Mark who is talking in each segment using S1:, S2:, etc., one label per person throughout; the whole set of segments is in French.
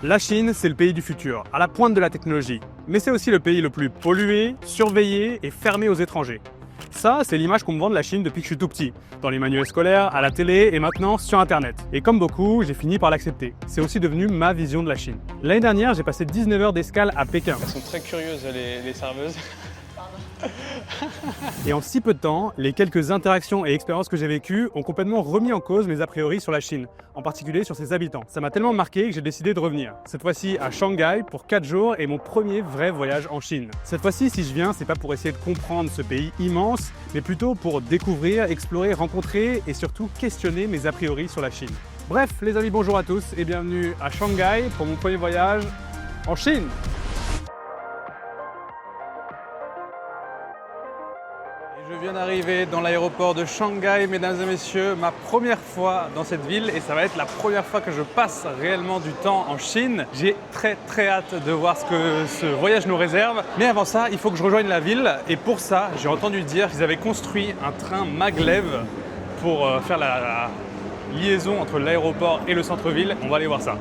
S1: La Chine, c'est le pays du futur, à la pointe de la technologie. Mais c'est aussi le pays le plus pollué, surveillé et fermé aux étrangers. Ça, c'est l'image qu'on me vend de la Chine depuis que je suis tout petit. Dans les manuels scolaires, à la télé et maintenant sur Internet. Et comme beaucoup, j'ai fini par l'accepter. C'est aussi devenu ma vision de la Chine. L'année dernière, j'ai passé 19 heures d'escale à Pékin.
S2: Elles sont très curieuses, les serveuses.
S1: Et en si peu de temps, les quelques interactions et expériences que j'ai vécues ont complètement remis en cause mes a priori sur la Chine, en particulier sur ses habitants. Ça m'a tellement marqué que j'ai décidé de revenir. Cette fois-ci à Shanghai pour 4 jours et mon premier vrai voyage en Chine. Cette fois-ci, si je viens, c'est pas pour essayer de comprendre ce pays immense, mais plutôt pour découvrir, explorer, rencontrer et surtout questionner mes a priori sur la Chine. Bref, les amis, bonjour à tous et bienvenue à Shanghai pour mon premier voyage en Chine. Je viens d'arriver dans l'aéroport de Shanghai, mesdames et messieurs, ma première fois dans cette ville et ça va être la première fois que je passe réellement du temps en Chine. J'ai très hâte de voir ce que ce voyage nous réserve. Mais avant ça, il faut que je rejoigne la ville et pour ça, j'ai entendu dire qu'ils avaient construit un train maglev pour faire la liaison entre l'aéroport et le centre-ville. On va aller voir ça.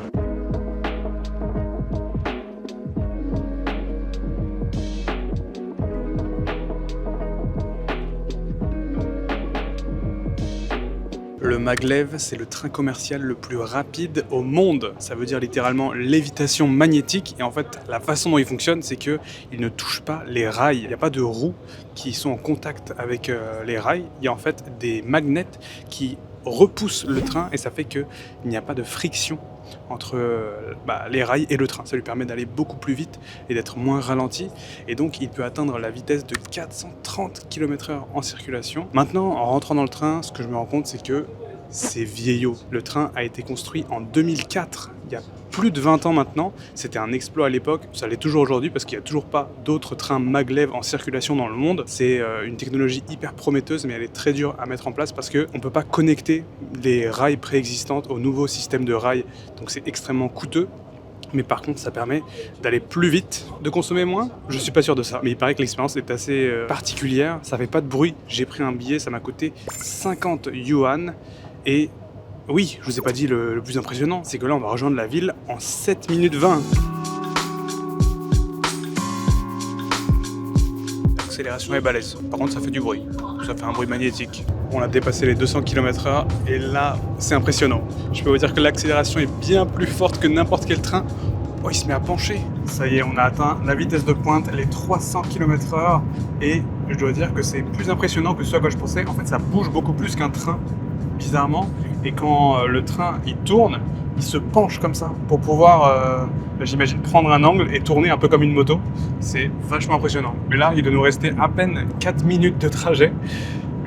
S1: Le maglev, c'est le train commercial le plus rapide au monde. Ça veut dire littéralement lévitation magnétique. Et en fait, la façon dont il fonctionne, c'est qu'il ne touche pas les rails. Il n'y a pas de roues qui sont en contact avec les rails. Il y a en fait des magnets qui repoussent le train et ça fait qu'il n'y a pas de friction entre les rails et le train. Ça lui permet d'aller beaucoup plus vite et d'être moins ralenti. Et donc, il peut atteindre la vitesse de 430 km/h en circulation. Maintenant, en rentrant dans le train, ce que je me rends compte, c'est que c'est vieillot. Le train a été construit en 2004, il y a plus de 20 ans maintenant. C'était un exploit à l'époque, ça l'est toujours aujourd'hui parce qu'il n'y a toujours pas d'autres trains maglev en circulation dans le monde. C'est une technologie hyper prometteuse, mais elle est très dure à mettre en place parce qu'on ne peut pas connecter les rails préexistantes au nouveau système de rails. Donc c'est extrêmement coûteux. Mais par contre, ça permet d'aller plus vite, de consommer moins. Je suis pas sûr de ça, mais il paraît que l'expérience est assez particulière. Ça fait pas de bruit. J'ai pris un billet, ça m'a coûté 50 yuan. Et oui, je vous ai pas dit le plus impressionnant, c'est que là, on va rejoindre la ville en 7 minutes 20. L'accélération est balèze. Par contre, ça fait du bruit. Ça fait un bruit magnétique. On a dépassé les 200 km/h et là, c'est impressionnant. Je peux vous dire que l'accélération est bien plus forte que n'importe quel train. Oh, il se met à pencher. Ça y est, on a atteint la vitesse de pointe, les 300 km/h. Et je dois dire que c'est plus impressionnant que ce à quoi je pensais. En fait, ça bouge beaucoup plus qu'un train, bizarrement. Et quand le train, il tourne, il se penche comme ça pour pouvoir, j'imagine, prendre un angle et tourner un peu comme une moto. C'est vachement impressionnant. Mais là, il doit nous rester à peine 4 minutes de trajet.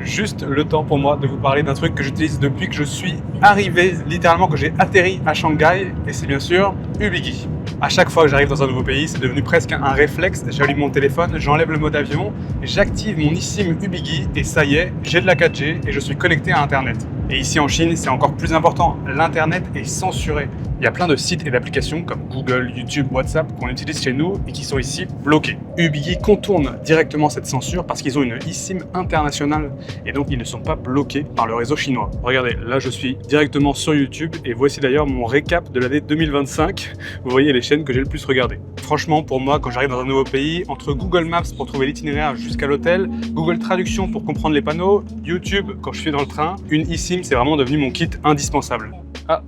S1: Juste le temps pour moi de vous parler d'un truc que j'utilise depuis que je suis arrivé, littéralement que j'ai atterri à Shanghai, et c'est bien sûr Ubigi. À chaque fois que j'arrive dans un nouveau pays, c'est devenu presque un réflexe. J'allume mon téléphone, j'enlève le mode avion, j'active mon eSIM Ubigi et ça y est, j'ai de la 4G et je suis connecté à Internet. Et ici en Chine, c'est encore plus important, l'Internet est censuré. Il y a plein de sites et d'applications comme Google, YouTube, WhatsApp qu'on utilise chez nous et qui sont ici bloqués. Ubigi contourne directement cette censure parce qu'ils ont une eSIM internationale et donc ils ne sont pas bloqués par le réseau chinois. Regardez, là je suis directement sur YouTube et voici d'ailleurs mon récap de l'année 2025. Vous voyez les chaînes que j'ai le plus regardées. Franchement, pour moi, quand j'arrive dans un nouveau pays, entre Google Maps pour trouver l'itinéraire jusqu'à l'hôtel, Google Traduction pour comprendre les panneaux, YouTube quand je suis dans le train, une eSIM c'est vraiment devenu mon kit indispensable. Ah,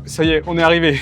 S1: ça y est, on est arrivé.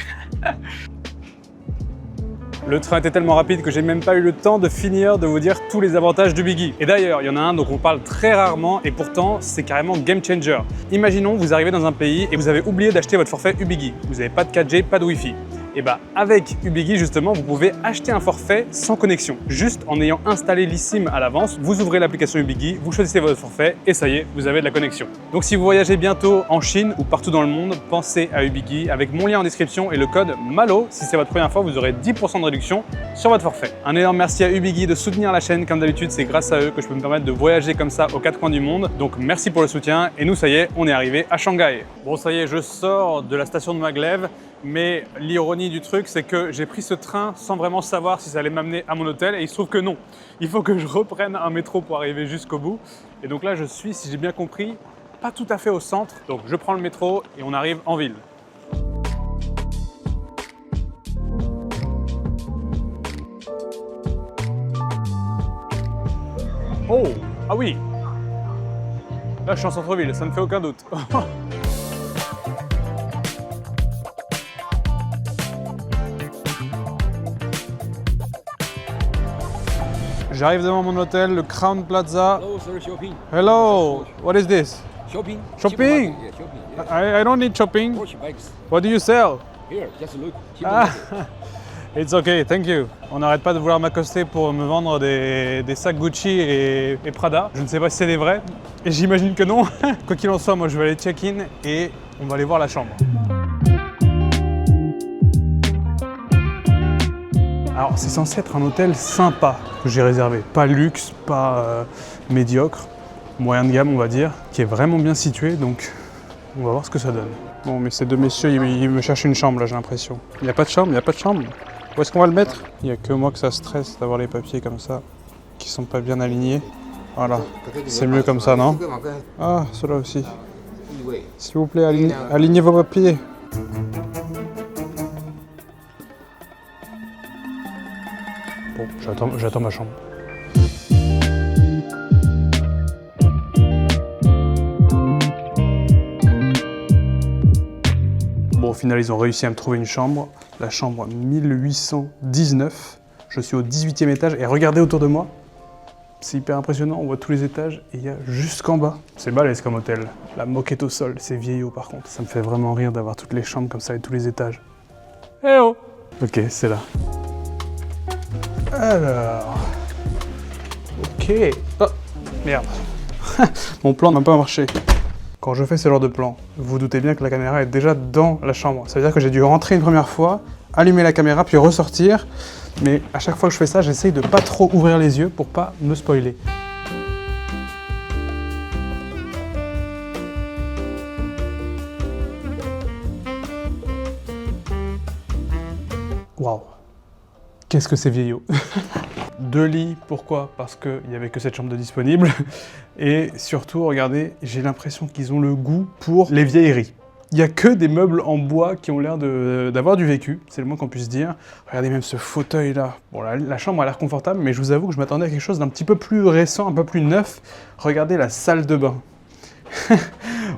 S1: Le train était tellement rapide que j'ai même pas eu le temps de finir de vous dire tous les avantages d'Ubigi. Et d'ailleurs, il y en a un dont on parle très rarement et pourtant c'est carrément game changer. Imaginons vous arrivez dans un pays et vous avez oublié d'acheter votre forfait Ubigi. Vous n'avez pas de 4G, pas de Wi-Fi. Et bah avec Ubigi justement, vous pouvez acheter un forfait sans connexion. Juste en ayant installé l'eSIM à l'avance, vous ouvrez l'application Ubigi, vous choisissez votre forfait et ça y est, vous avez de la connexion. Donc si vous voyagez bientôt en Chine ou partout dans le monde, pensez à Ubigi avec mon lien en description et le code MALO. Si c'est votre première fois, vous aurez 10% de réduction sur votre forfait. Un énorme merci à Ubigi de soutenir la chaîne. Comme d'habitude, c'est grâce à eux que je peux me permettre de voyager comme ça aux 4 coins du monde. Donc merci pour le soutien et nous ça y est, on est arrivé à Shanghai. Bon ça y est, je sors de la station de maglev. Mais l'ironie du truc, c'est que j'ai pris ce train sans vraiment savoir si ça allait m'amener à mon hôtel et il se trouve que non. Il faut que je reprenne un métro pour arriver jusqu'au bout. Et donc là, je suis, si j'ai bien compris, pas tout à fait au centre. Donc je prends le métro et on arrive en ville. Oh, ah oui. Là, je suis en centre-ville, ça ne fait aucun doute. J'arrive devant mon hôtel, le Crown Plaza.
S3: Hello, sir, shopping.
S1: Hello, what is this?
S3: Shopping.
S1: Shopping?
S3: Cheaper market, yeah, shopping.
S1: I don't need shopping.
S3: Porsche bikes.
S1: What do you sell?
S3: Here, just look. Cheaper
S1: Ah,
S3: market.
S1: it's okay, thank you. On n'arrête pas de vouloir m'accoster pour me vendre des sacs Gucci et Prada. Je ne sais pas si c'est des vrais, et j'imagine que non. Quoi qu'il en soit, moi je vais aller check-in et on va aller voir la chambre. Alors c'est censé être un hôtel sympa que j'ai réservé. Pas luxe, pas médiocre, moyen de gamme on va dire, qui est vraiment bien situé, donc on va voir ce que ça donne. Bon mais ces deux messieurs ils me cherchent une chambre là j'ai l'impression. Il n'y a pas de chambre, il n'y a pas de chambre. Où est-ce qu'on va le mettre? Il n'y a que moi que ça stresse d'avoir les papiers comme ça, qui sont pas bien alignés. Voilà, c'est mieux comme ça non? Ah, cela aussi. S'il vous plaît, alignez vos papiers. Bon, j'attends ma chambre. Bon, au final, ils ont réussi à me trouver une chambre. La chambre 1819. Je suis au 18e étage et regardez autour de moi. C'est hyper impressionnant, on voit tous les étages et il y a jusqu'en bas. C'est balèze comme hôtel. La moquette au sol, c'est vieillot par contre. Ça me fait vraiment rire d'avoir toutes les chambres comme ça et tous les étages. Eh oh! Ok, c'est là. Alors... Ok... Oh! Merde. Mon plan n'a pas marché. Quand je fais ce genre de plan, vous doutez bien que la caméra est déjà dans la chambre. Ça veut dire que j'ai dû rentrer une première fois, allumer la caméra, puis ressortir. Mais à chaque fois que je fais ça, j'essaye de pas trop ouvrir les yeux pour pas me spoiler. Waouh! Qu'est-ce que c'est vieillot! Deux lits, pourquoi? Parce qu'il n'y avait que cette chambre de disponible. Et surtout, regardez, j'ai l'impression qu'ils ont le goût pour les vieilleries. Il n'y a que des meubles en bois qui ont l'air d'avoir du vécu, c'est le moins qu'on puisse dire. Regardez même ce fauteuil là. Bon, la chambre a l'air confortable, mais je vous avoue que je m'attendais à quelque chose d'un petit peu plus récent, un peu plus neuf. Regardez la salle de bain.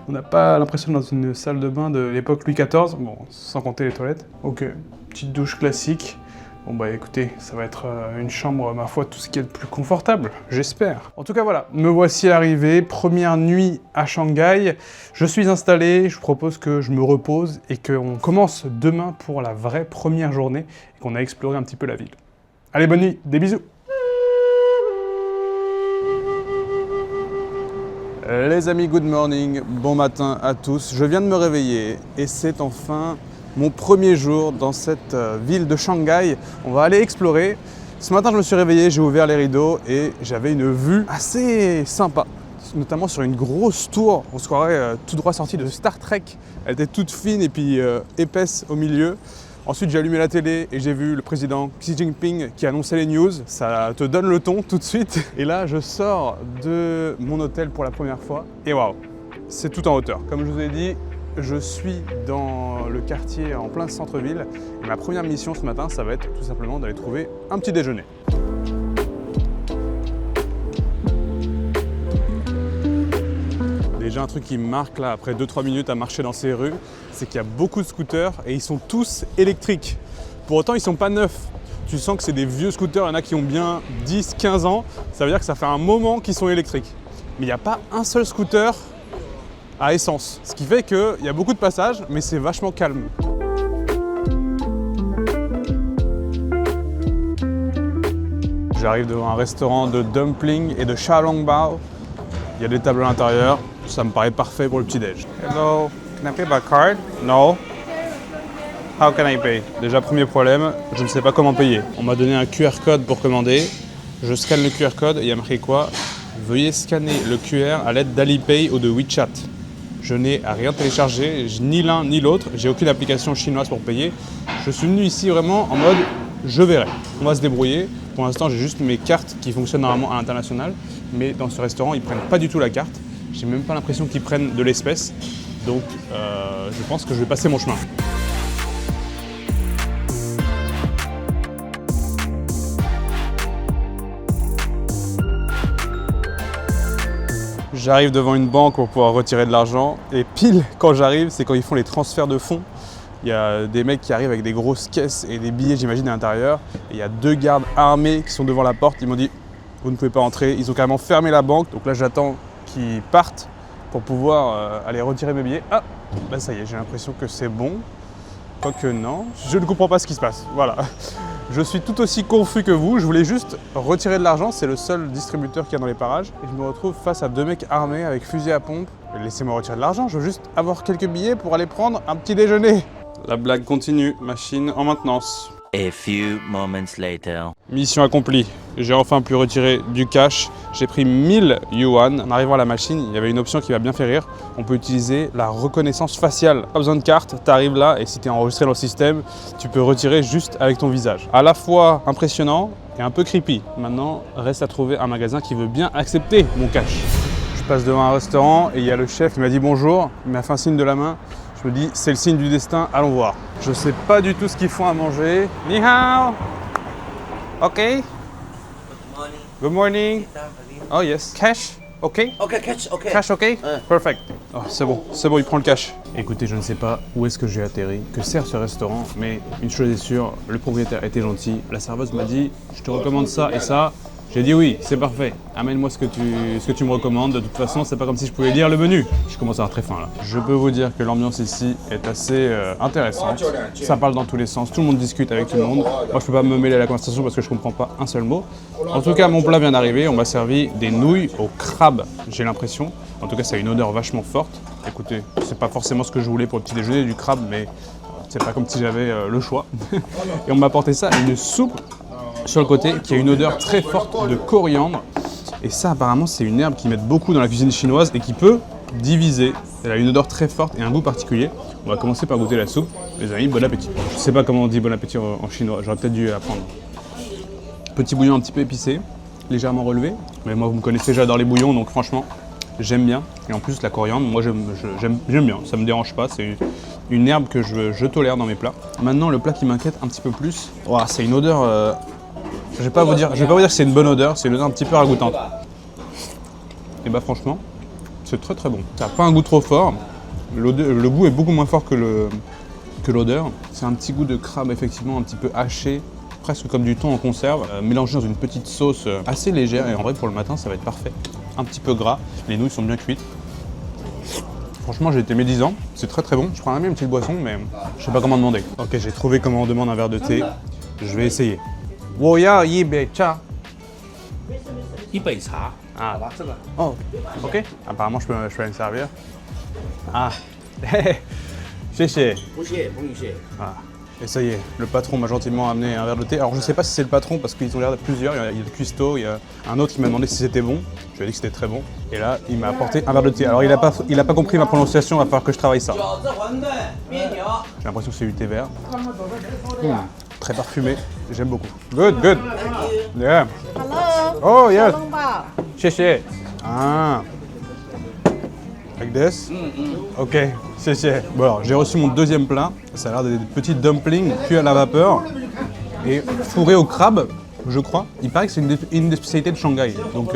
S1: On n'a pas l'impression d'être dans une salle de bain de l'époque Louis XIV, bon, sans compter les toilettes. Ok, petite douche classique. Bon bah écoutez, ça va être une chambre, ma foi, tout ce qui est le plus confortable, j'espère. En tout cas voilà, me voici arrivé, première nuit à Shanghai. Je suis installé, je vous propose que je me repose et qu'on commence demain pour la vraie première journée et qu'on a exploré un petit peu la ville. Allez, bonne nuit, des bisous. Les amis, good morning, bon matin à tous. Je viens de me réveiller et c'est enfin mon premier jour dans cette ville de Shanghai. On va aller explorer. Ce matin, je me suis réveillé, j'ai ouvert les rideaux et j'avais une vue assez sympa, notamment sur une grosse tour. On se croirait tout droit sorti de Star Trek. Elle était toute fine et puis épaisse au milieu. Ensuite, j'ai allumé la télé et j'ai vu le président Xi Jinping qui annonçait les news. Ça te donne le ton tout de suite. Et là, je sors de mon hôtel pour la première fois. Et waouh, c'est tout en hauteur. Comme je vous ai dit, je suis dans le quartier en plein centre-ville. Et ma première mission ce matin, ça va être tout simplement d'aller trouver un petit déjeuner. Déjà un truc qui me marque là, après 2-3 minutes à marcher dans ces rues, c'est qu'il y a beaucoup de scooters et ils sont tous électriques. Pour autant, ils sont pas neufs. Tu sens que c'est des vieux scooters, il y en a qui ont bien 10-15 ans. Ça veut dire que ça fait un moment qu'ils sont électriques. Mais il n'y a pas un seul scooter à essence. Ce qui fait qu'il y a beaucoup de passages, mais c'est vachement calme. J'arrive devant un restaurant de dumpling et de xiaolongbao. Il y a des tables à l'intérieur. Ça me paraît parfait pour le petit-déj. Hello, can I pay by card? No. How can I pay? Déjà, premier problème, je ne sais pas comment payer. On m'a donné un QR code pour commander. Je scanne le QR code et il y a marqué quoi? Veuillez scanner le QR à l'aide d'Alipay ou de WeChat. Je n'ai rien téléchargé, ni l'un ni l'autre. J'ai aucune application chinoise pour payer. Je suis venu ici vraiment en mode je verrai. On va se débrouiller. Pour l'instant, j'ai juste mes cartes qui fonctionnent normalement à l'international. Mais dans ce restaurant, ils ne prennent pas du tout la carte. J'ai même pas l'impression qu'ils prennent de l'espèce. Donc, je pense que je vais passer mon chemin. J'arrive devant une banque pour pouvoir retirer de l'argent et pile quand j'arrive, c'est quand ils font les transferts de fonds. Il y a des mecs qui arrivent avec des grosses caisses et des billets, j'imagine, à l'intérieur. Et il y a 2 gardes armés qui sont devant la porte. Ils m'ont dit « Vous ne pouvez pas entrer ». Ils ont carrément fermé la banque. Donc là, j'attends qu'ils partent pour pouvoir aller retirer mes billets. Ah, bah ça y est, j'ai l'impression que c'est bon. Quoique non, je ne comprends pas ce qui se passe. Voilà. Je suis tout aussi confus que vous. Je voulais juste retirer de l'argent. C'est le seul distributeur qu'il y a dans les parages. Et je me retrouve face à 2 mecs armés avec fusil à pompe. Laissez-moi retirer de l'argent. Je veux juste avoir quelques billets pour aller prendre un petit déjeuner. La blague continue, machine en maintenance.
S4: A few moments later.
S1: Mission accomplie. J'ai enfin pu retirer du cash. J'ai pris 1000 yuan. En arrivant à la machine, il y avait une option qui m'a bien fait rire. On peut utiliser la reconnaissance faciale. Pas besoin de carte, tu arrives là et si tu es enregistré dans le système, tu peux retirer juste avec ton visage. À la fois impressionnant et un peu creepy. Maintenant, reste à trouver un magasin qui veut bien accepter mon cash. Je passe devant un restaurant et il y a le chef qui m'a dit bonjour. Il m'a fait un signe de la main. Je me dis, c'est le signe du destin, allons voir. Je sais pas du tout ce qu'ils font à manger. Ni hao. Ok. Good morning. Oh yes. Cash. Ok.
S5: Okay, catch, okay.
S1: Cash, ok. Perfect. Oh, c'est bon, il prend le cash. Écoutez, je ne sais pas où est-ce que j'ai atterri, que sert ce restaurant, mais une chose est sûre, le propriétaire était gentil. La serveuse m'a dit, je te recommande ça et ça. J'ai dit oui, c'est parfait. Amène-moi ce que tu me recommandes. De toute façon, c'est pas comme si je pouvais lire le menu. Je commence à avoir très faim là. Je peux vous dire que l'ambiance ici est assez intéressante. Ça parle dans tous les sens. Tout le monde discute avec tout le monde. Moi, je peux pas me mêler à la conversation parce que je comprends pas un seul mot. En tout cas, mon plat vient d'arriver. On m'a servi des nouilles au crabe. J'ai l'impression. En tout cas, ça a une odeur vachement forte. Écoutez, c'est pas forcément ce que je voulais pour le petit déjeuner du crabe, mais c'est pas comme si j'avais le choix. Et on m'a apporté ça, une soupe sur le côté qui a une odeur très forte de coriandre. Et ça, apparemment, c'est une herbe qu'ils mettent beaucoup dans la cuisine chinoise et qui peut diviser. Elle a une odeur très forte et un goût particulier. On va commencer par goûter la soupe. Les amis, bon appétit. Je sais pas comment on dit bon appétit en chinois, j'aurais peut-être dû apprendre. Petit bouillon un petit peu épicé, légèrement relevé. Mais moi, vous me connaissez, j'adore les bouillons, donc franchement, j'aime bien. Et en plus, la coriandre, moi, j'aime bien. Ça me dérange pas. C'est une herbe que je tolère dans mes plats. Maintenant, le plat qui m'inquiète un petit peu plus, c'est une odeur... Je vais pas vous dire que c'est une bonne odeur, c'est une odeur un petit peu ragoûtante. Et bah franchement, c'est très très bon. Ça n'a pas un goût trop fort, le goût est beaucoup moins fort que l'odeur. C'est un petit goût de crabe effectivement un petit peu haché, presque comme du thon en conserve, mélangé dans une petite sauce assez légère et en vrai pour le matin ça va être parfait. Un petit peu gras, les nouilles sont bien cuites. Franchement j'ai été médisant, c'est très très bon. Je prends même une petite boisson mais je sais pas comment demander. Ok, j'ai trouvé comment on demande un verre de thé, je vais essayer. 我要一杯茶。
S5: 一杯茶。
S1: Ah, oh, ok. Apparemment, je peux aller me servir. Ah,谢谢.
S5: 不谢，不用谢。
S1: Voilà. Et ça y est, le patron m'a gentiment amené un verre de thé. Alors, je sais pas si c'est le patron parce qu'ils ont l'air d'être plusieurs. Il y a le cuistot, il y a un autre qui m'a demandé si c'était bon. Je lui ai dit que c'était très bon. Et là, il m'a apporté un verre de thé. Alors, il a pas compris ma prononciation, il va falloir que je travaille ça. J'ai l'impression que c'est du thé vert. Très parfumé, j'aime beaucoup. Good, good. Yeah.
S6: Hello.
S1: Oh, yes.
S6: 小笼包
S1: 谢谢. Ah. Like this? Ok, 谢谢. Bon alors, j'ai reçu mon deuxième plat. Ça a l'air des petits dumplings cuits à la vapeur et fourrés au crabe, je crois. Il paraît que c'est une des spécialités de Shanghai. Donc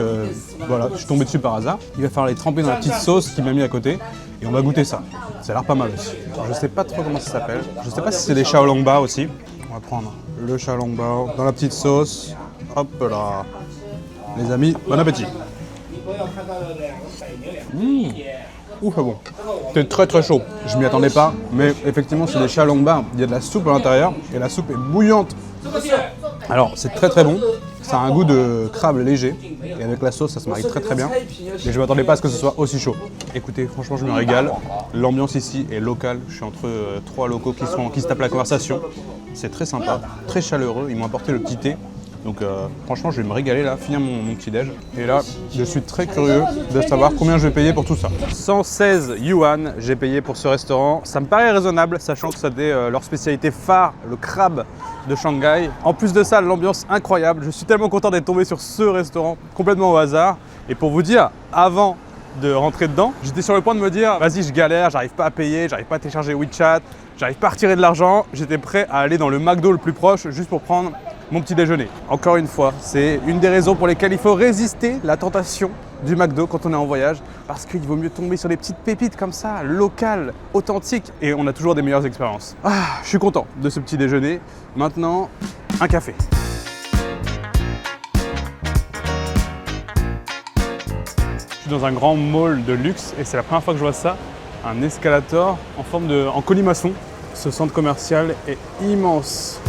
S1: voilà, je suis tombé dessus par hasard. Il va falloir les tremper dans la petite sauce qu'il m'a mis à côté et on va goûter ça. Ça a l'air pas mal aussi. Je sais pas trop comment ça s'appelle. Je sais pas si c'est des xiaolongbao aussi. On va prendre le xiaolongbao dans la petite sauce. Hop là. Les amis, bon appétit. Ouf, bon. C'était très très chaud. Je m'y attendais pas, mais effectivement c'est des xiaolongbao. Il y a de la soupe à l'intérieur et la soupe est bouillante. Alors c'est très très bon. Ça a un goût de crabe léger et avec la sauce ça se marie très très bien. Mais je m'attendais pas à ce que ce soit aussi chaud. Écoutez, franchement je me régale. L'ambiance ici est locale. Je suis entre trois locaux qui se tapent la conversation. C'est très sympa, très chaleureux. Ils m'ont apporté le petit thé. Donc franchement je vais me régaler là, finir mon petit déj. Et là je suis très curieux de savoir combien je vais payer pour tout ça. 116 yuan j'ai payé pour ce restaurant. Ça me paraît raisonnable sachant que c'était leur spécialité phare, le crabe de Shanghai. En plus de ça, l'ambiance incroyable. Je suis tellement content d'être tombé sur ce restaurant complètement au hasard. Et pour vous dire, avant de rentrer dedans, j'étais sur le point de me dire vas-y je galère, j'arrive pas à payer, j'arrive pas à télécharger WeChat, j'arrive pas à retirer de l'argent. J'étais prêt à aller dans le McDo le plus proche juste pour prendre mon petit déjeuner. Encore une fois, c'est une des raisons pour lesquelles il faut résister la tentation du McDo quand on est en voyage parce qu'il vaut mieux tomber sur des petites pépites comme ça, locales, authentiques et on a toujours des meilleures expériences. Ah, je suis content de ce petit déjeuner. Maintenant, un café. Je suis dans un grand mall de luxe et c'est la première fois que je vois ça, un escalator en colimaçon. Ce centre commercial est immense.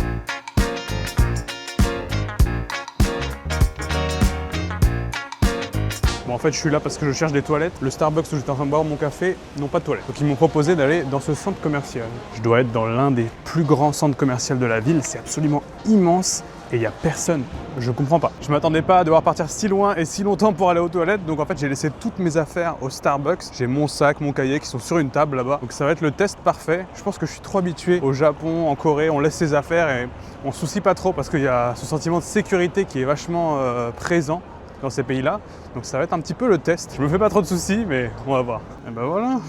S1: Bon, en fait, je suis là parce que je cherche des toilettes. Le Starbucks où j'étais en train de boire mon café n'ont pas de toilettes. Donc ils m'ont proposé d'aller dans ce centre commercial. Je dois être dans l'un des plus grands centres commerciaux de la ville. C'est absolument immense et il n'y a personne. Je comprends pas. Je m'attendais pas à devoir partir si loin et si longtemps pour aller aux toilettes. Donc en fait, j'ai laissé toutes mes affaires au Starbucks. J'ai mon sac, mon cahier qui sont sur une table là-bas. Donc ça va être le test parfait. Je pense que je suis trop habitué au Japon, en Corée. On laisse ses affaires et on se soucie pas trop parce qu'il y a ce sentiment de sécurité qui est vachement présent dans ces pays-là. Donc ça va être un petit peu le test. Je me fais pas trop de soucis, mais on va voir. Et ben voilà.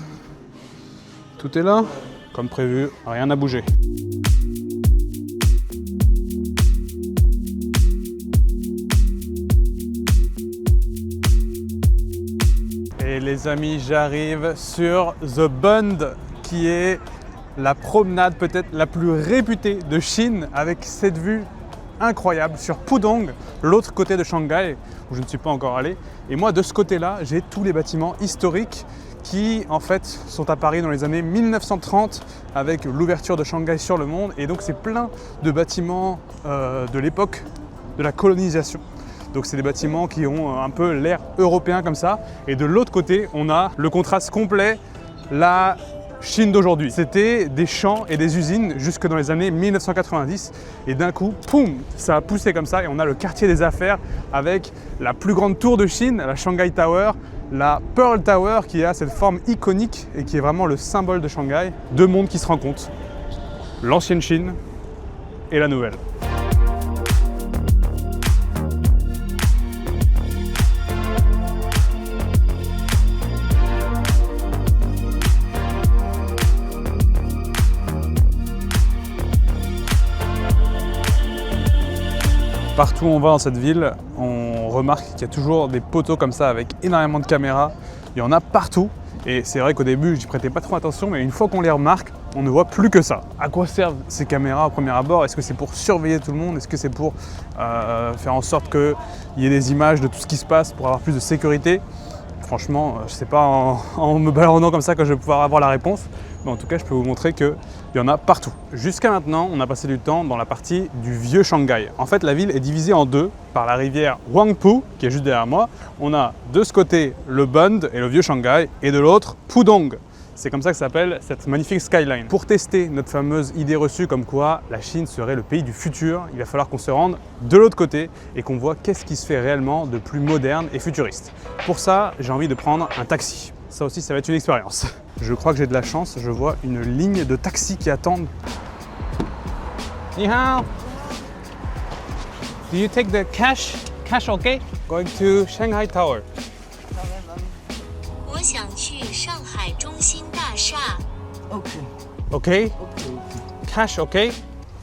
S1: Tout est là, comme prévu. Rien n'a bougé. Et les amis, j'arrive sur The Bund, qui est la promenade peut-être la plus réputée de Chine, avec cette vue incroyable sur Pudong, l'autre côté de Shanghai, où je ne suis pas encore allé. Et moi, de ce côté-là, j'ai tous les bâtiments historiques qui, en fait, sont apparus dans les années 1930 avec l'ouverture de Shanghai sur le monde. Et donc, c'est plein de bâtiments de l'époque de la colonisation. Donc c'est des bâtiments qui ont un peu l'air européen comme ça. Et de l'autre côté, on a le contraste complet, la Chine d'aujourd'hui. C'était des champs et des usines jusque dans les années 1990. Et d'un coup, poum, ça a poussé comme ça. Et on a le quartier des affaires avec la plus grande tour de Chine, la Shanghai Tower, la Pearl Tower qui a cette forme iconique et qui est vraiment le symbole de Shanghai. Deux mondes qui se rencontrent. L'ancienne Chine et la nouvelle. Partout où on va dans cette ville, on remarque qu'il y a toujours des poteaux comme ça avec énormément de caméras. Il y en a partout. Et c'est vrai qu'au début, j'y prêtais pas trop attention, mais une fois qu'on les remarque, on ne voit plus que ça. À quoi servent ces caméras au premier abord? Est-ce que c'est pour surveiller tout le monde? Est-ce que c'est pour faire en sorte qu'il y ait des images de tout ce qui se passe pour avoir plus de sécurité? Franchement, je ne sais pas en me baladant comme ça que je vais pouvoir avoir la réponse. Mais en tout cas, je peux vous montrer qu'il y en a partout. Jusqu'à maintenant, on a passé du temps dans la partie du vieux Shanghai. En fait, la ville est divisée en deux par la rivière Huangpu, qui est juste derrière moi. On a de ce côté le Bund et le vieux Shanghai, et de l'autre Pudong. C'est comme ça que s'appelle cette magnifique skyline. Pour tester notre fameuse idée reçue comme quoi la Chine serait le pays du futur, il va falloir qu'on se rende de l'autre côté et qu'on voit qu'est-ce qui se fait réellement de plus moderne et futuriste. Pour ça, j'ai envie de prendre un taxi. Ça aussi, ça va être une expérience. Je crois que j'ai de la chance, je vois une ligne de taxis qui attendent. Ni hao. Do you take the cash? Cash okay? Going to Shanghai Tower.
S6: 我想去上海中心大厦。
S1: Ok. Cash ok.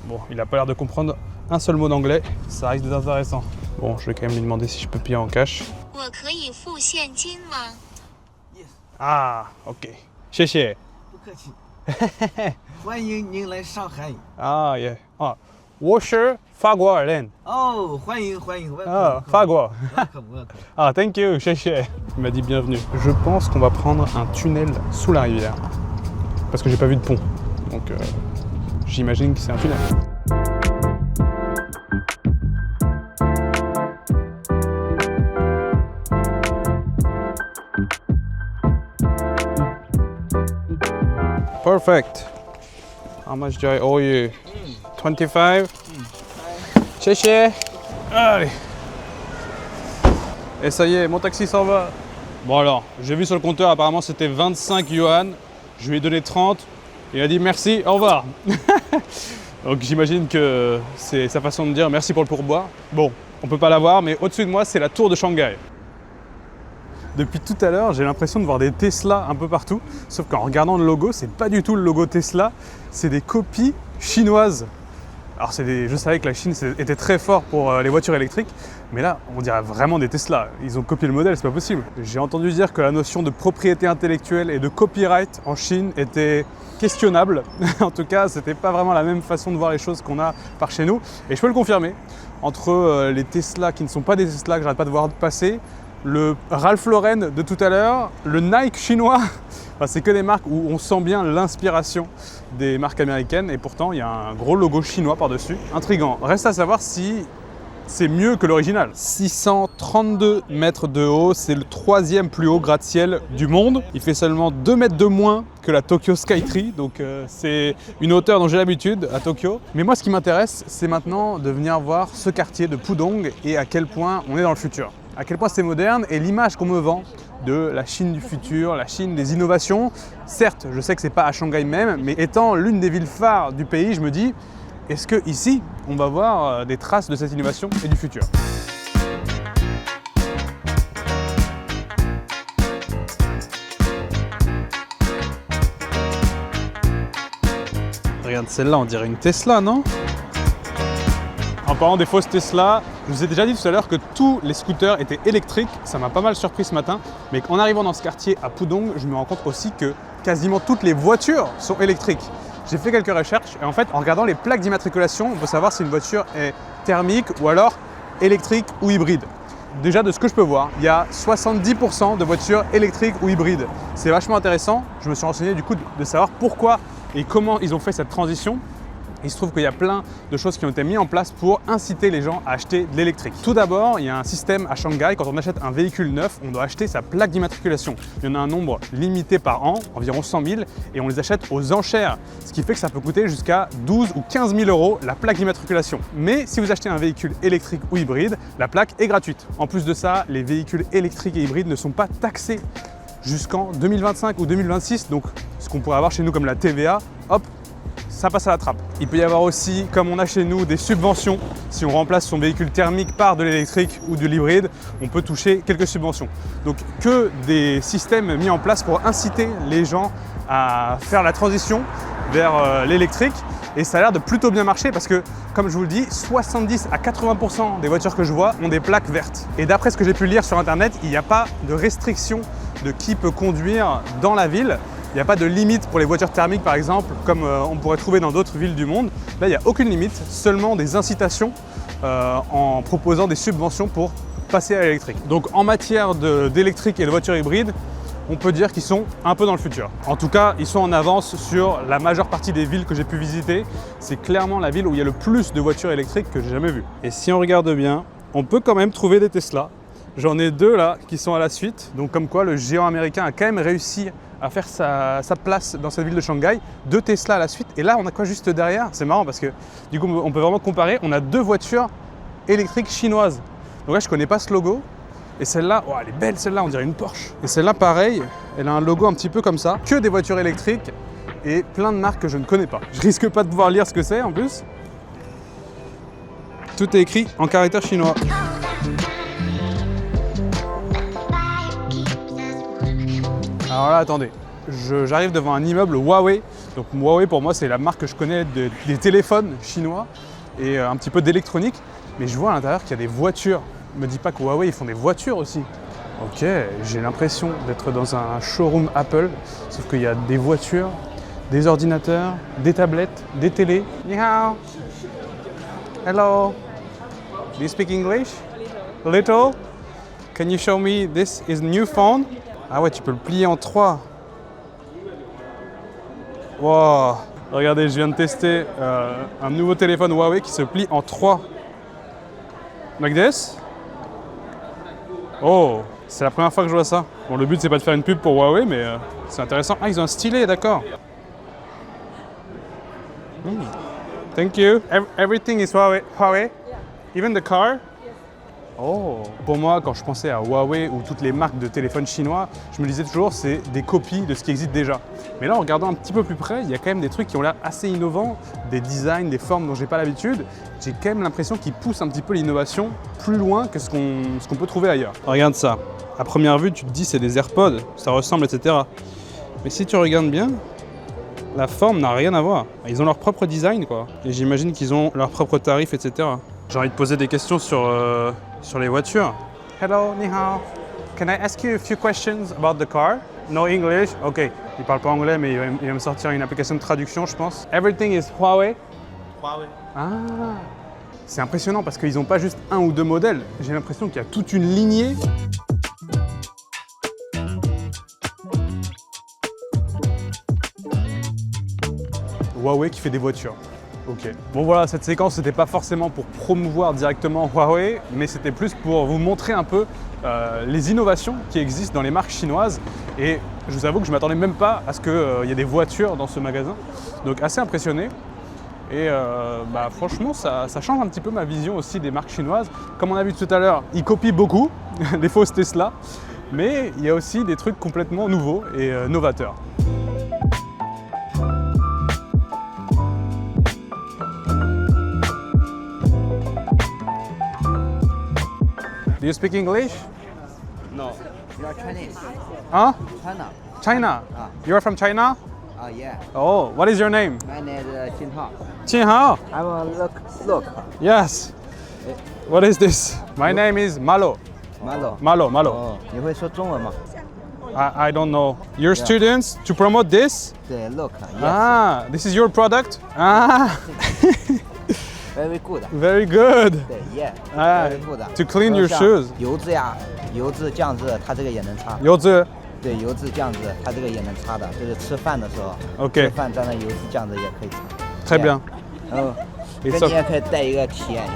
S1: Bon, il n'a pas l'air de comprendre un seul mot d'anglais. Ça risque d'être intéressant. Bon, je vais quand même lui demander si je peux payer en cash.
S6: 我可以付现金吗？
S1: Ah, ok. 谢谢。
S7: 不客气，欢迎您来上海。
S1: Ah, yeah. Ah, 我是法国人。
S7: 哦，欢迎欢迎
S1: Ah, 法国。
S7: welcome welcome。
S1: Ah, thank you, 谢谢. Il m'a dit bienvenue. Je pense qu'on va prendre un tunnel sous la rivière. Parce que j'ai pas vu de pont. Donc, j'imagine que c'est un tunnel. Perfect. How much do I owe you? 25. 谢谢. Allez. Et ça y est, mon taxi s'en va. Bon alors, j'ai vu sur le compteur, apparemment c'était 25 yuan. Je lui ai donné 30. Il a dit merci, au revoir. Donc j'imagine que c'est sa façon de dire merci pour le pourboire. Bon, on peut pas la voir, mais au-dessus de moi, c'est la tour de Shanghai. Depuis tout à l'heure, j'ai l'impression de voir des Tesla un peu partout. Sauf qu'en regardant le logo, c'est pas du tout le logo Tesla. C'est des copies chinoises. Alors je savais que la Chine était très fort pour les voitures électriques, mais là, on dirait vraiment des Tesla. Ils ont copié le modèle, c'est pas possible. J'ai entendu dire que la notion de propriété intellectuelle et de copyright en Chine était questionnable. En tout cas, c'était pas vraiment la même façon de voir les choses qu'on a par chez nous. Et je peux le confirmer, entre les Tesla qui ne sont pas des Tesla que j'arrête pas de voir passer, le Ralph Lauren de tout à l'heure, le Nike chinois, enfin, c'est que des marques où on sent bien l'inspiration des marques américaines et pourtant il y a un gros logo chinois par-dessus. Intriguant. Reste à savoir si c'est mieux que l'original. 632 mètres de haut, c'est le 3e plus haut gratte-ciel du monde. Il fait seulement 2 mètres de moins que la Tokyo Skytree, donc c'est une hauteur dont j'ai l'habitude à Tokyo. Mais moi ce qui m'intéresse, c'est maintenant de venir voir ce quartier de Pudong et à quel point on est dans le futur. À quel point c'est moderne et l'image qu'on me vend de la Chine du futur, la Chine des innovations. Certes, je sais que c'est pas à Shanghai même, mais étant l'une des villes phares du pays, je me dis, est-ce que ici, on va voir des traces de cette innovation et du futur? Regarde celle-là, on dirait une Tesla, non? En parlant des fausses Tesla, je vous ai déjà dit tout à l'heure que tous les scooters étaient électriques. Ça m'a pas mal surpris ce matin. Mais en arrivant dans ce quartier à Pudong, je me rends compte aussi que quasiment toutes les voitures sont électriques. J'ai fait quelques recherches et en fait, en regardant les plaques d'immatriculation, on peut savoir si une voiture est thermique ou alors électrique ou hybride. Déjà, de ce que je peux voir, il y a 70% de voitures électriques ou hybrides. C'est vachement intéressant. Je me suis renseigné du coup de savoir pourquoi et comment ils ont fait cette transition. Il se trouve qu'il y a plein de choses qui ont été mises en place pour inciter les gens à acheter de l'électrique. Tout d'abord, il y a un système à Shanghai, quand on achète un véhicule neuf, on doit acheter sa plaque d'immatriculation. Il y en a un nombre limité par an, environ 100 000, et on les achète aux enchères, ce qui fait que ça peut coûter jusqu'à 12 ou 15 000 € la plaque d'immatriculation. Mais si vous achetez un véhicule électrique ou hybride, la plaque est gratuite. En plus de ça, les véhicules électriques et hybrides ne sont pas taxés jusqu'en 2025 ou 2026, donc ce qu'on pourrait avoir chez nous comme la TVA, hop, ça passe à la trappe. Il peut y avoir aussi, comme on a chez nous, des subventions. Si on remplace son véhicule thermique par de l'électrique ou de l'hybride, on peut toucher quelques subventions. Donc que des systèmes mis en place pour inciter les gens à faire la transition vers l'électrique. Et ça a l'air de plutôt bien marcher parce que, comme je vous le dis, 70 à 80% des voitures que je vois ont des plaques vertes. Et d'après ce que j'ai pu lire sur internet, il n'y a pas de restriction de qui peut conduire dans la ville. Il n'y a pas de limite pour les voitures thermiques par exemple, comme on pourrait trouver dans d'autres villes du monde. Là, il n'y a aucune limite, seulement des incitations en proposant des subventions pour passer à l'électrique. Donc en matière d'électrique et de voitures hybrides, on peut dire qu'ils sont un peu dans le futur. En tout cas, ils sont en avance sur la majeure partie des villes que j'ai pu visiter. C'est clairement la ville où il y a le plus de voitures électriques que j'ai jamais vues. Et si on regarde bien, on peut quand même trouver des Tesla. J'en ai 2 là qui sont à la suite. Donc comme quoi le géant américain a quand même réussi à faire sa place dans cette ville de Shanghai. 2 Tesla à la suite. Et là, on a quoi juste derrière? C'est marrant parce que du coup, on peut vraiment comparer. On a 2 voitures électriques chinoises. Donc là, je connais pas ce logo. Et celle-là, oh, elle est belle celle-là, on dirait une Porsche. Et celle-là, pareil, elle a un logo un petit peu comme ça. Que des voitures électriques et plein de marques que je ne connais pas. Je risque pas de pouvoir lire ce que c'est en plus. Tout est écrit en caractère chinois. Alors là, attendez, j'arrive devant un immeuble Huawei. Donc Huawei, pour moi, c'est la marque que je connais des téléphones chinois et un petit peu d'électronique. Mais je vois à l'intérieur qu'il y a des voitures. Ne me dis pas que Huawei, ils font des voitures aussi. Ok, j'ai l'impression d'être dans un showroom Apple, sauf qu'il y a des voitures, des ordinateurs, des tablettes, des télés. Ni hao. Hello. Do you speak English? Little. Can you show me this is new phone? Ah ouais, tu peux le plier en 3. Wow. Regardez, je viens de tester un nouveau téléphone Huawei qui se plie en 3. Like this? Oh, c'est la première fois que je vois ça. Bon, le but c'est pas de faire une pub pour Huawei, mais c'est intéressant. Ah, ils ont un stylet, d'accord. Thank you. Everything is Huawei. Huawei? Even the car? Oh. Pour moi, quand je pensais à Huawei ou toutes les marques de téléphones chinois, je me disais toujours c'est des copies de ce qui existe déjà. Mais là, en regardant un petit peu plus près, il y a quand même des trucs qui ont l'air assez innovants, des designs, des formes dont j'ai pas l'habitude. J'ai quand même l'impression qu'ils poussent un petit peu l'innovation plus loin que ce qu'on peut trouver ailleurs. Regarde ça. À première vue, tu te dis c'est des AirPods, ça ressemble, etc. Mais si tu regardes bien, la forme n'a rien à voir. Ils ont leur propre design, quoi. Et j'imagine qu'ils ont leurs propres tarifs, etc. J'ai envie de poser des questions sur les voitures. Hello, ni hao. Can I ask you a few questions about the car? No English? Ok. Il parle pas anglais, mais il va me sortir une application de traduction, je pense. Everything is Huawei?
S5: Huawei.
S1: Ah. C'est impressionnant parce qu'ils n'ont pas juste un ou deux modèles. J'ai l'impression qu'il y a toute une lignée. Huawei qui fait des voitures. Ok. Bon voilà, cette séquence c'était pas forcément pour promouvoir directement Huawei, mais c'était plus pour vous montrer un peu les innovations qui existent dans les marques chinoises. Et je vous avoue que je m'attendais même pas à ce qu'il y ait des voitures dans ce magasin. Donc assez impressionné. Et franchement, ça change un petit peu ma vision aussi des marques chinoises. Comme on a vu tout à l'heure, ils copient beaucoup des fausses Tesla, mais il y a aussi des trucs complètement nouveaux et novateurs. Do you speak English?
S7: You are Chinese.
S1: Huh?
S7: China.
S1: China?
S7: Ah.
S1: You are from China?
S7: Oh yeah.
S1: Oh, what is your name?
S7: My name is Jin Hao.
S1: Qinhao?
S7: I will look.
S1: Yes. What is this? My name is Malo.
S7: Malo.
S1: Malo.
S7: 哦，你会说中文吗？
S1: I don't know. Your students to promote this?
S7: 对，look. Yes.
S1: Ah, this is your product? Ah,
S7: Very good.
S1: very good.
S7: 对，yeah.
S1: Ah,
S7: Very good.
S1: to clean your
S7: 像
S1: shoes.
S7: 油渍呀，油渍、酱汁，它这个也能擦。
S1: 柚子。
S7: 对，油渍、酱汁，它这个也能擦的，就是吃饭的时候
S1: OK
S7: 吃饭沾的油渍、酱汁也可以擦。
S1: Très bien.
S7: 然后，
S1: It's
S7: 跟你也可以带一个体验一下。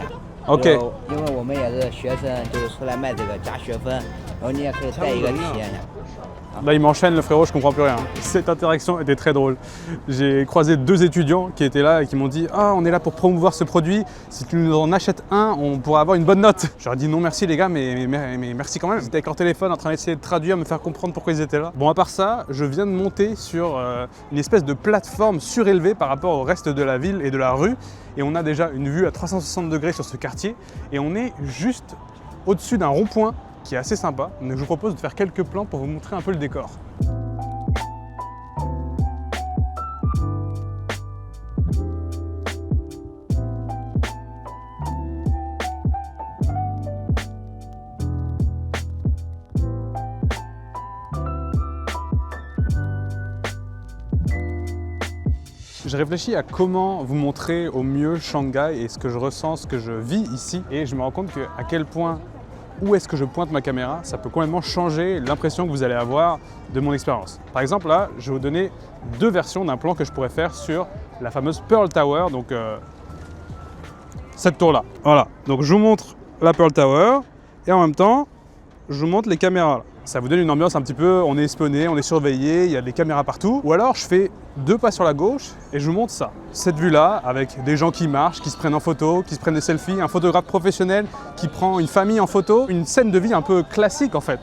S1: OK
S7: 因为我们也是学生，就是出来卖这个加学分，然后你也可以带一个体验一下。
S1: Là, il m'enchaîne, le frérot, je comprends plus rien. Cette interaction était très drôle. J'ai croisé deux étudiants qui étaient là et qui m'ont dit « Ah, on est là pour promouvoir ce produit. Si tu nous en achètes un, on pourra avoir une bonne note. » Je leur ai dit « Non, merci les gars, mais merci quand même. » Ils étaient avec leur téléphone en train d'essayer de traduire, me faire comprendre pourquoi ils étaient là. Bon, à part ça, je viens de monter sur une espèce de plateforme surélevée par rapport au reste de la ville et de la rue. Et on a déjà une vue à 360 degrés sur ce quartier. Et on est juste au-dessus d'un rond-point qui est assez sympa. Donc je vous propose de faire quelques plans pour vous montrer un peu le décor. Je réfléchis à comment vous montrer au mieux Shanghai et ce que je ressens, ce que je vis ici. Et je me rends compte à quel point où est-ce que je pointe ma caméra, ça peut complètement changer l'impression que vous allez avoir de mon expérience. Par exemple, là, je vais vous donner deux versions d'un plan que je pourrais faire sur la fameuse Pearl Tower, donc cette tour-là. Voilà, donc je vous montre la Pearl Tower et en même temps, je vous montre les caméras là. Ça vous donne une ambiance un petit peu, on est espionné, on est surveillé, il y a des caméras partout. Ou alors je fais deux pas sur la gauche et je vous montre ça. Cette vue-là, avec des gens qui marchent, qui se prennent en photo, qui se prennent des selfies, un photographe professionnel qui prend une famille en photo. Une scène de vie un peu classique en fait.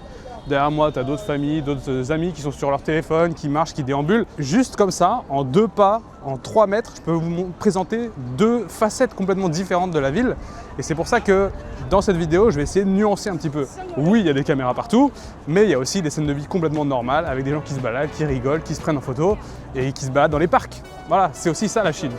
S1: Derrière moi, tu as d'autres familles, d'autres amis qui sont sur leur téléphone, qui marchent, qui déambulent. Juste comme ça, en deux pas, en 3 mètres, je peux vous présenter deux facettes complètement différentes de la ville. Et c'est pour ça que dans cette vidéo, je vais essayer de nuancer un petit peu. Oui, il y a des caméras partout, mais il y a aussi des scènes de vie complètement normales, avec des gens qui se baladent, qui rigolent, qui se prennent en photo et qui se baladent dans les parcs. Voilà, c'est aussi ça la Chine.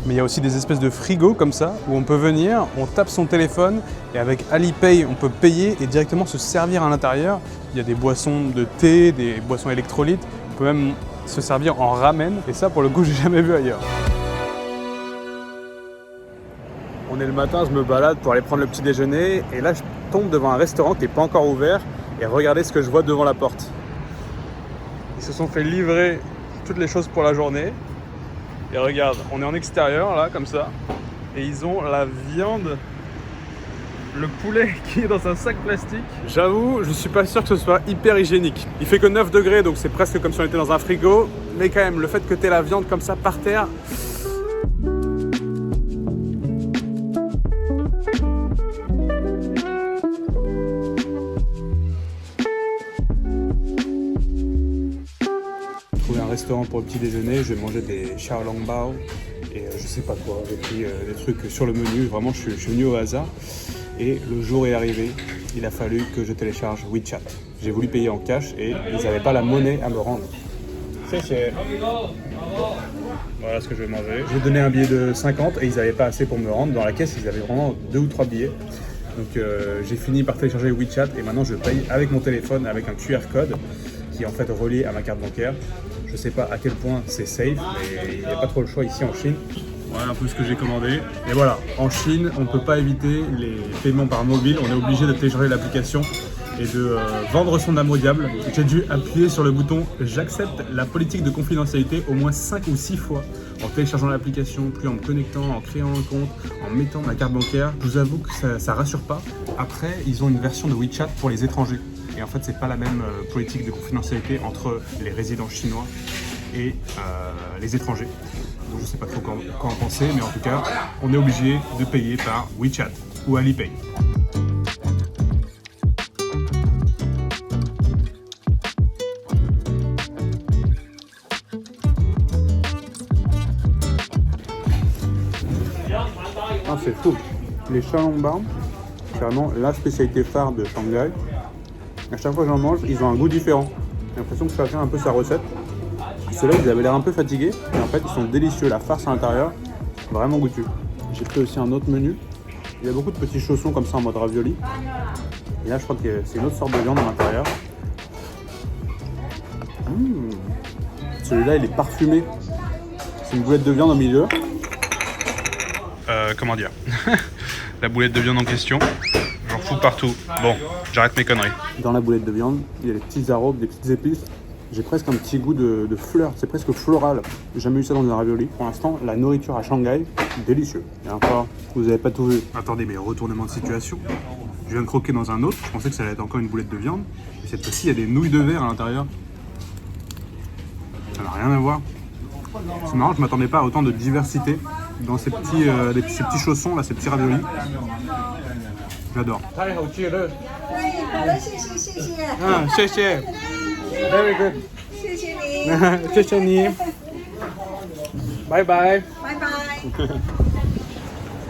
S1: Mais il y a aussi des espèces de frigos comme ça, où on peut venir, on tape son téléphone et avec Alipay, on peut payer et directement se servir à l'intérieur. Il y a des boissons de thé, des boissons électrolytes, on peut même se servir en ramen et ça pour le coup j'ai jamais vu ailleurs. On est le matin, je me balade pour aller prendre le petit déjeuner et là je tombe devant un restaurant qui n'est pas encore ouvert et regardez ce que je vois devant la porte. Ils se sont fait livrer toutes les choses pour la journée. Et regarde, on est en extérieur là, comme ça, et ils ont la viande, le poulet qui est dans un sac plastique. J'avoue, je suis pas sûr que ce soit hyper hygiénique. Il fait que 9 degrés, donc c'est presque comme si on était dans un frigo, mais quand même, le fait que tu aies la viande comme ça par terre... restaurant pour le petit déjeuner, je vais manger des xiaolongbao et je sais pas quoi. J'ai pris des trucs sur le menu, vraiment je suis venu au hasard. Et le jour est arrivé, il a fallu que je télécharge WeChat. J'ai voulu payer en cash et ils n'avaient pas la monnaie à me rendre. C'est... Voilà ce que je vais manger. J'ai donné un billet de 50 et ils n'avaient pas assez pour me rendre. Dans la caisse, ils avaient vraiment 2 ou 3 billets. Donc j'ai fini par télécharger WeChat et maintenant je paye avec mon téléphone avec un QR code qui est en fait relié à ma carte bancaire. Je sais pas à quel point c'est safe, mais il n'y a pas trop le choix ici en Chine. Voilà un peu ce que j'ai commandé. Et voilà, en Chine, on ne peut pas éviter les paiements par mobile. On est obligé de télécharger l'application et de vendre son âme au diable. J'ai dû appuyer sur le bouton « J'accepte la politique de confidentialité » au moins 5 ou 6 fois en téléchargeant l'application, puis en me connectant, en créant un compte, en mettant ma carte bancaire. Je vous avoue que ça rassure pas. Après, ils ont une version de WeChat pour les étrangers. Et en fait, c'est pas la même politique de confidentialité entre les résidents chinois et les étrangers. Donc je sais pas trop quoi en penser, mais en tout cas, on est obligé de payer par WeChat ou Alipay. Ah, c'est fou. Les xiaolongbao, c'est vraiment la spécialité phare de Shanghai. À chaque fois que j'en mange, ils ont un goût différent. J'ai l'impression que chacun a un peu sa recette. Ceux-là, ils avaient l'air un peu fatigués, mais en fait, ils sont délicieux. La farce à l'intérieur, vraiment goûtue. J'ai pris aussi un autre menu. Il y a beaucoup de petits chaussons comme ça en mode ravioli. Et là, je crois que c'est une autre sorte de viande à l'intérieur. Celui-là, il est parfumé. C'est une boulette de viande au milieu. Comment dire la boulette de viande en question, j'en fous partout. Bon, j'arrête mes conneries. Dans la boulette de viande, il y a des petits arômes, des petites épices. J'ai presque un petit goût de fleurs, c'est presque floral. J'ai jamais eu ça dans un ravioli. Pour l'instant, la nourriture à Shanghai, délicieux. Et encore, vous n'avez pas tout vu. Attendez, mais retournement de situation. Je viens de croquer dans un autre, je pensais que ça allait être encore une boulette de viande. Et cette fois-ci, il y a des nouilles de verre à l'intérieur. Ça n'a rien à voir. C'est marrant, je ne m'attendais pas à autant de diversité dans ces petits chaussons, là, ces petits raviolis. J'adore. Ah, very good. Bye bye.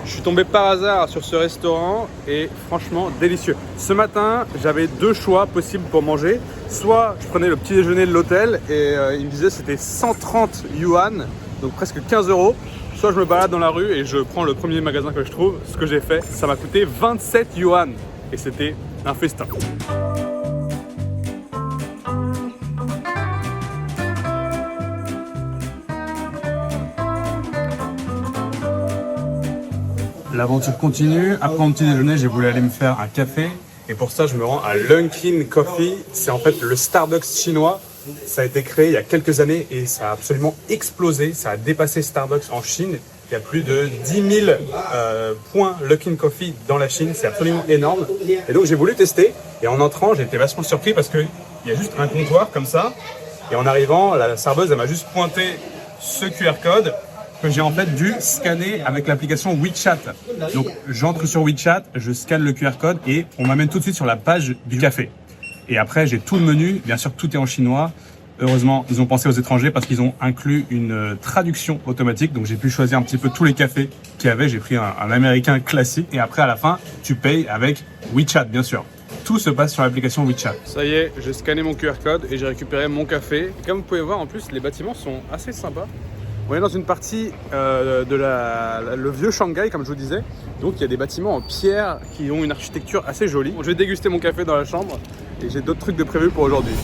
S1: Je suis tombé par hasard sur ce restaurant et franchement délicieux. Ce matin, j'avais 2 choix possibles pour manger. Soit je prenais le petit déjeuner de l'hôtel et il me disait c'était 130 yuan, donc presque 15 €. Soit je me balade dans la rue et je prends le premier magasin que je trouve. Ce que j'ai fait, ça m'a coûté 27 yuan et c'était un festin. L'aventure continue. Après mon petit déjeuner, j'ai voulu aller me faire un café. Et pour ça, je me rends à Lunkin Coffee. C'est en fait le Starbucks chinois. Ça a été créé il y a quelques années et ça a absolument explosé. Ça a dépassé Starbucks en Chine. Il y a plus de 10 000 points Lunkin Coffee dans la Chine. C'est absolument énorme. Et donc, j'ai voulu tester. Et en entrant, j'ai été vachement surpris parce qu'il y a juste un comptoir comme ça. Et en arrivant, la serveuse, elle m'a juste pointé ce QR code que j'ai en fait dû scanner avec l'application WeChat. Donc j'entre sur WeChat, je scanne le QR code et on m'amène tout de suite sur la page du café. Et après j'ai tout le menu, bien sûr tout est en chinois. Heureusement, ils ont pensé aux étrangers parce qu'ils ont inclus une traduction automatique. Donc j'ai pu choisir un petit peu tous les cafés qu'il y avait. J'ai pris un américain classique et après à la fin, tu payes avec WeChat bien sûr. Tout se passe sur l'application WeChat. Ça y est, j'ai scanné mon QR code et j'ai récupéré mon café. Et comme vous pouvez voir, en plus, les bâtiments sont assez sympas. On est dans une partie le vieux Shanghai, comme je vous disais. Donc il y a des bâtiments en pierre qui ont une architecture assez jolie. Bon, je vais déguster mon café dans la chambre et j'ai d'autres trucs de prévu pour aujourd'hui.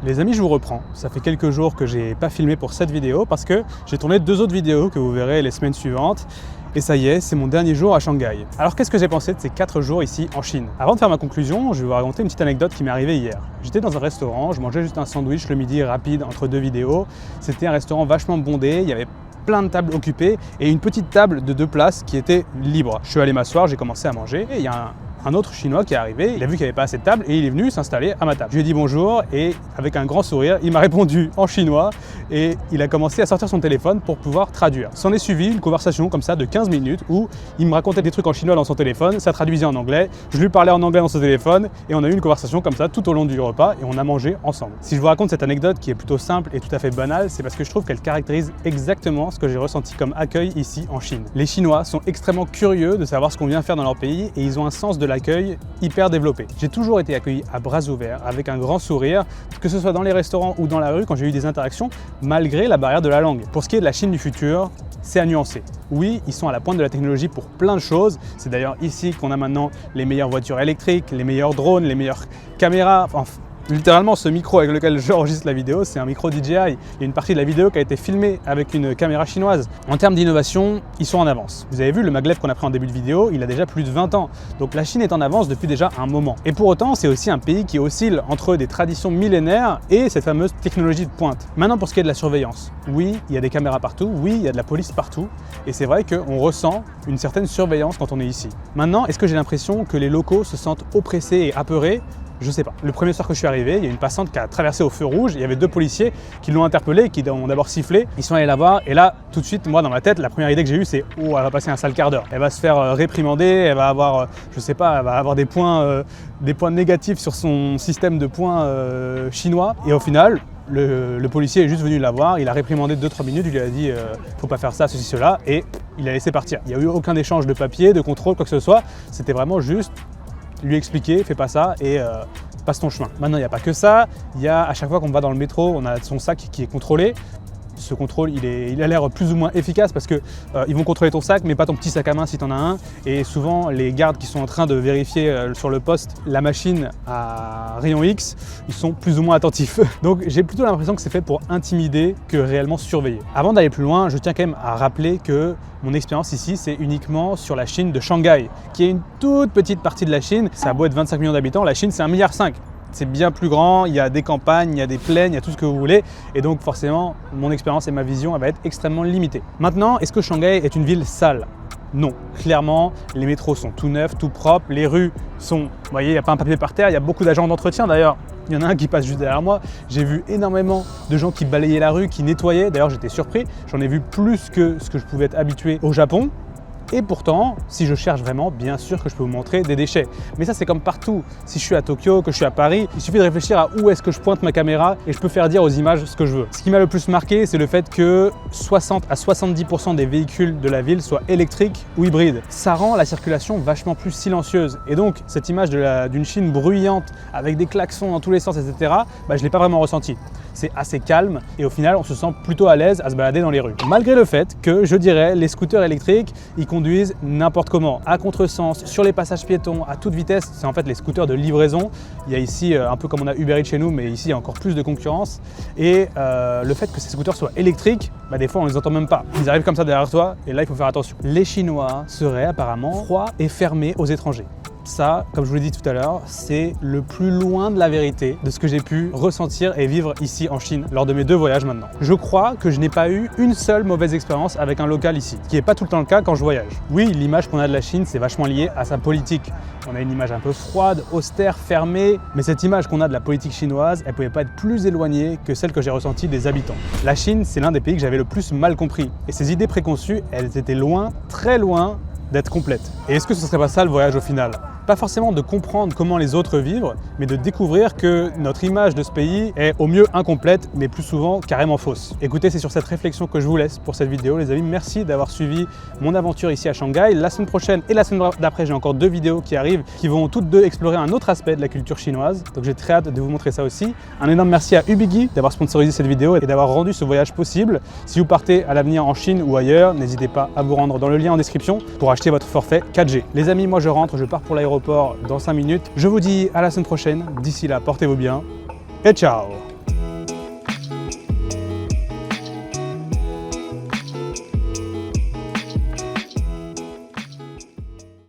S1: Les amis, je vous reprends. Ça fait quelques jours que j'ai pas filmé pour cette vidéo parce que j'ai tourné 2 autres vidéos que vous verrez les semaines suivantes. Et ça y est, c'est mon dernier jour à Shanghai. Alors qu'est-ce que j'ai pensé de ces 4 jours ici en Chine? Avant de faire ma conclusion, je vais vous raconter une petite anecdote qui m'est arrivée hier. J'étais dans un restaurant, je mangeais juste un sandwich le midi rapide entre 2 vidéos. C'était un restaurant vachement bondé, il y avait plein de tables occupées et une petite table de 2 places qui était libre. Je suis allé m'asseoir, j'ai commencé à manger et il y a un autre Chinois qui est arrivé, il a vu qu'il n'y avait pas assez de table et il est venu s'installer à ma table. Je lui ai dit bonjour et avec un grand sourire, il m'a répondu en chinois et il a commencé à sortir son téléphone pour pouvoir traduire. S'en est suivi une conversation comme ça de 15 minutes où il me racontait des trucs en chinois dans son téléphone, ça traduisait en anglais, je lui parlais en anglais dans son téléphone et on a eu une conversation comme ça tout au long du repas et on a mangé ensemble. Si je vous raconte cette anecdote qui est plutôt simple et tout à fait banale, c'est parce que je trouve qu'elle caractérise exactement ce que j'ai ressenti comme accueil ici en Chine. Les Chinois sont extrêmement curieux de savoir ce qu'on vient faire dans leur pays et ils ont un sens de l'accueil hyper développé. J'ai toujours été accueilli à bras ouverts, avec un grand sourire, que ce soit dans les restaurants ou dans la rue quand j'ai eu des interactions, malgré la barrière de la langue. Pour ce qui est de la Chine du futur, c'est à nuancer. Oui, ils sont à la pointe de la technologie pour plein de choses. C'est d'ailleurs ici qu'on a maintenant les meilleures voitures électriques, les meilleurs drones, les meilleures caméras. Enfin, littéralement, ce micro avec lequel j'enregistre la vidéo, c'est un micro DJI. Il y a une partie de la vidéo qui a été filmée avec une caméra chinoise. En termes d'innovation, ils sont en avance. Vous avez vu le maglev qu'on a pris en début de vidéo, il a déjà plus de 20 ans. Donc la Chine est en avance depuis déjà un moment. Et pour autant, c'est aussi un pays qui oscille entre des traditions millénaires et cette fameuse technologie de pointe. Maintenant, pour ce qui est de la surveillance, oui, il y a des caméras partout, oui, il y a de la police partout. Et c'est vrai qu'on ressent une certaine surveillance quand on est ici. Maintenant, est-ce que j'ai l'impression que les locaux se sentent oppressés et apeurés ? Je sais pas. Le premier soir que je suis arrivé, il y a une passante qui a traversé au feu rouge, il y avait 2 policiers qui l'ont interpellée, qui ont d'abord sifflé, ils sont allés la voir et là, tout de suite, moi dans ma tête, la première idée que j'ai eue c'est « Oh, elle va passer un sale quart d'heure, elle va se faire réprimander, elle va avoir, je sais pas, elle va avoir des points négatifs sur son système de points chinois » et au final, le policier est juste venu la voir, il a réprimandé 2-3 minutes, il lui a dit faut pas faire ça, ceci, cela et il a laissé partir. Il n'y a eu aucun échange de papier, de contrôle, quoi que ce soit, c'était vraiment juste lui expliquer, fais pas ça et passe ton chemin. Maintenant, il n'y a pas que ça, il y a à chaque fois qu'on va dans le métro, on a son sac qui est contrôlé. Ce contrôle, il a l'air plus ou moins efficace parce que ils vont contrôler ton sac, mais pas ton petit sac à main si tu en as un. Et souvent, les gardes qui sont en train de vérifier sur le poste la machine à rayon X, ils sont plus ou moins attentifs. Donc, j'ai plutôt l'impression que c'est fait pour intimider que réellement surveiller. Avant d'aller plus loin, je tiens quand même à rappeler que mon expérience ici, c'est uniquement sur la Chine de Shanghai, qui est une toute petite partie de la Chine. Ça a beau être 25 millions d'habitants, la Chine, c'est 1,5 milliard. C'est bien plus grand, il y a des campagnes, il y a des plaines, il y a tout ce que vous voulez. Et donc forcément, mon expérience et ma vision elle va être extrêmement limitée. Maintenant, est-ce que Shanghai est une ville sale ? Non, clairement, les métros sont tout neufs, tout propres, les rues sont... Vous voyez, il n'y a pas un papier par terre, il y a beaucoup d'agents d'entretien d'ailleurs. Il y en a un qui passe juste derrière moi. J'ai vu énormément de gens qui balayaient la rue, qui nettoyaient. D'ailleurs, j'étais surpris. J'en ai vu plus que ce que je pouvais être habitué au Japon. Et pourtant, si je cherche vraiment, bien sûr que je peux vous montrer des déchets. Mais ça, c'est comme partout. Si je suis à Tokyo, que je suis à Paris, il suffit de réfléchir à où est-ce que je pointe ma caméra et je peux faire dire aux images ce que je veux. Ce qui m'a le plus marqué, c'est le fait que 60 à 70% des véhicules de la ville soient électriques ou hybrides. Ça rend la circulation vachement plus silencieuse. Et donc, cette image d'une Chine bruyante, avec des klaxons dans tous les sens, etc., je ne l'ai pas vraiment ressenti. C'est assez calme et au final, on se sent plutôt à l'aise à se balader dans les rues. Malgré le fait que, je dirais, les scooters électriques, ils conduisent n'importe comment, à contresens, sur les passages piétons, à toute vitesse. C'est en fait les scooters de livraison. Il y a ici, un peu comme on a Uber Eats chez nous, mais ici, il y a encore plus de concurrence. Et le fait que ces scooters soient électriques, des fois, on ne les entend même pas. Ils arrivent comme ça derrière toi et là, il faut faire attention. Les Chinois seraient apparemment froids et fermés aux étrangers. Ça, comme je vous l'ai dit tout à l'heure, c'est le plus loin de la vérité de ce que j'ai pu ressentir et vivre ici en Chine lors de mes 2 voyages maintenant. Je crois que je n'ai pas eu une seule mauvaise expérience avec un local ici, ce qui n'est pas tout le temps le cas quand je voyage. Oui, l'image qu'on a de la Chine, c'est vachement lié à sa politique. On a une image un peu froide, austère, fermée, mais cette image qu'on a de la politique chinoise, elle ne pouvait pas être plus éloignée que celle que j'ai ressentie des habitants. La Chine, c'est l'un des pays que j'avais le plus mal compris. Et ces idées préconçues, elles étaient loin, très loin, d'être complètes. Et est-ce que ce serait pas ça le voyage au final ? Pas forcément de comprendre comment les autres vivent, mais de découvrir que notre image de ce pays est au mieux incomplète, mais plus souvent carrément fausse. Écoutez, c'est sur cette réflexion que je vous laisse pour cette vidéo, les amis. Merci d'avoir suivi mon aventure ici à Shanghai. La semaine prochaine et la semaine d'après, j'ai encore 2 vidéos qui arrivent, qui vont toutes 2 explorer un autre aspect de la culture chinoise. Donc j'ai très hâte de vous montrer ça aussi. Un énorme merci à Ubigui d'avoir sponsorisé cette vidéo et d'avoir rendu ce voyage possible. Si vous partez à l'avenir en Chine ou ailleurs, n'hésitez pas à vous rendre dans le lien en description pour acheter votre forfait 4G. Les amis, moi je rentre, je pars pour l'aéroport dans 5 minutes. Je vous dis à la semaine prochaine. D'ici là, portez-vous bien et ciao!